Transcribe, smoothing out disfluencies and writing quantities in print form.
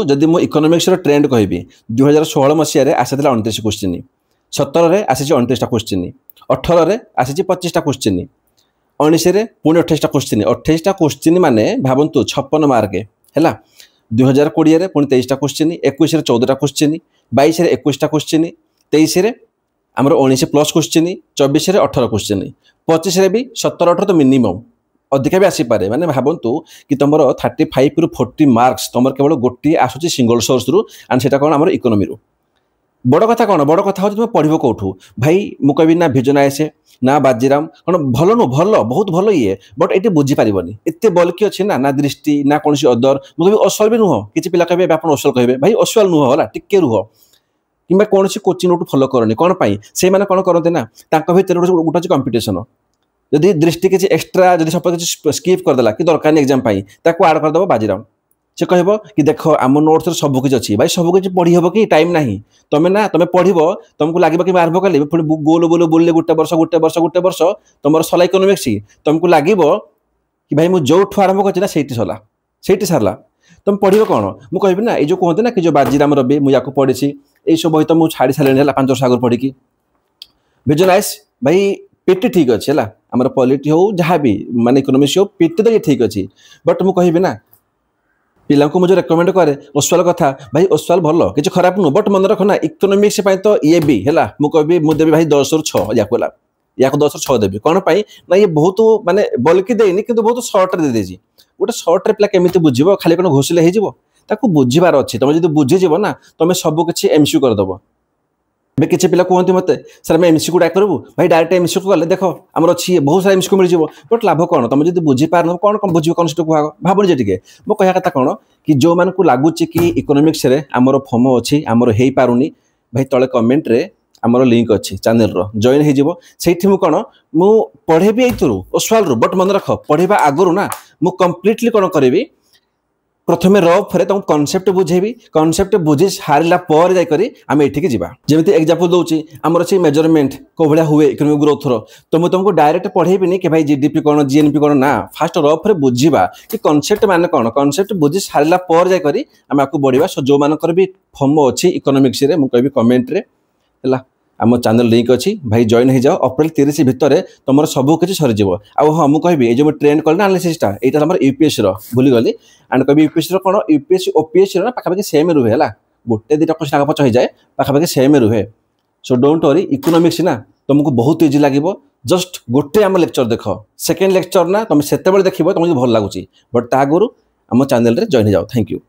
जदि मु इकोनॉमिक्स रो ट्रेंड कहबी 2016 मसीह रे आसी 29 क्वेश्चन 17 रे आसी 29 क्वेश्चन 18 रे आसी 25 क्वेश्चन 19 रे पुणी 28 क्वेश्चन 28 क्वेश्चन माने भावंतु 56 मार्क है 2020 रे पुणी 23 क्वेश्चन 21 रे 14 क्वेश्चन 22 रे 21 क्वेश्चन 23 रे आमर 19 प्लस क्वेश्चन 24 रे 18 क्वेश्चन 25 रे भी 17 18 तो मिनिमम अधिका भी आसीपे मैंने भावतु कि तुम 35 रु 40 मार्क्स तुम केवल गोटे आसूँ सिंगल सोर्स रु एंड से कौन आम इकोनॉमी रु बड़ कथा कौन बड़ कथा हो पढ़ो कौटू भाई मुझे कहबी ना भिजन आएसे ना बाजीराम कौन भल नु भल बहुत भल ये बट ये बुझीपारे एत बल्कि अच्छे ना दृष्टि ना कौन अदर मुझे असल भी नुह कि पिला कहे आप असल कहे भाई असल नुह है टिके रुह कि कौन कोचिंग नोट फॉलो करनी कौन से कौन करते ना भर गोटे कंपिटिशन जदि दृष्टि किसी एक्सट्रा जदि सपोज किसी स्किप करदेला कि दरकार एग्जाम ताको आड करदेव बाजीराम से कह कि देख आम नोट्स सब किसी अच्छी भाई सब किसी पढ़ी हम कि टाइम ना तुम पढ़ तुमको लगे कि आरंभ कले पुणी गोल गोल बोले गोटे वर्ष तुम सला इकोनॉमिक्स तुमको लगे कि भाई मुझे जो आरंभ कर सरला से सारा तुम पढ़ो कौन मुझे कहबी ना ये जो कहते ना कि जो बाजीराम रवि मुझे पढ़ी यही सब बही तो मुझे छाड़ी सारे 5 वर्ष आगे पढ़ी विजन आइस भाई पीटी ठीक अच्छे है आम पॉलिटी हो जहाँ भी माने इकोनॉमिक्स हो पीटी तो ये ठीक अच्छी बट मुझे कहबी ना पिला को मुझे रेकमेंड करे ओसवाल कथा भाई ओसवाल भल किसी खराब नुह बट मन रख ना इकोनॉमिक्स तो ये भी है मुझे कहबी मुझे देवी भाई 10 रु 6 या 10 रु 6 देवी कौन पाई ना ये बहुत माने बल्कि देनी कि बहुत सर्ट रे दे गोटे सर्ट रे पिला केमिति बुझिबो खाली कोन घोषिले हे जिवो ताको बुझिबार अछि तुम जदि बुझीजिव ना तुम सब किसी एमसीक्यू करदेव किसी पिला कहते मत सर आम एमसीक्यू डाक करूँ भाई डायरेक्ट एमसीक्यू कले देख आम अच्छी बहुत सारा एमसीक्यू मिल बट लाभ कौन तुम जब बुझीपार कौन कौन बुझे कौन से कह भावुनि टे मो कह कथा कौन कि जो मान को लगुच कि इकोनॉमिक्स रे आमर फमो अच्छी आमर हो पारुनी भाई तले कमेंट रे आमर लिंक अच्छी चैनल रो जॉइन हो कौन मु पढ़े भी एथुरु ओसवाल रु बट मन रख पढ़ा आगु ना मु कम्प्लीटली कौन करी प्रथम रफ रे तुमको कॉन्सेप्ट बुझेबी कॉन्सेप्ट बुझी सारा पर जाकर आम एठिक जावा जमी एग्जांपल दूसरी आमर अच्छे मेजरमेंट कौ भाया हुए इकोनॉमिक ग्रोथ रो तो मुझे तुमको डायरेक्ट पढ़ेबी कि भाई जीडीपी कौन जीएनपी कौन ना फास्ट रफ रे बुझा कि कॉन्सेप्ट माने कौन कॉन्सेप्ट बुझी सारा पर जाकर आम आपको बढ़िया सो जो मानकर भी फम अच्छी इकोनॉमिक्स रे मुझे कहबी कमेंट रे है आम चैनल लिंक अच्छी भाई जॉइन हो जाओ अप्रैल 30 भितर तुम सब किसी सरीज हाँ मुझे कहबी ये जो ट्रेंड कल ना एनालिसिसटा यहाँ आम यूपीएससी भूलीगली एंड कहबी यूपीएससी कौन यूपीएससी ओपीएससी ना पाखापाखि सेम रुहे है गोटे 2टा क्वेश्चन आगे पछ हो जाए पाखापाखि सेम रुहे सो डोंट वरी इकोनॉमिक्स ना तुमको बहुत इजी लगे जस्ट गोटे आम लेक्चर देख सेकेंड लेक्चर ना तुम से देख तुमको भल लगुच बट ता आगु आम चैनल रे जॉइन हो जाओ थैंक यू।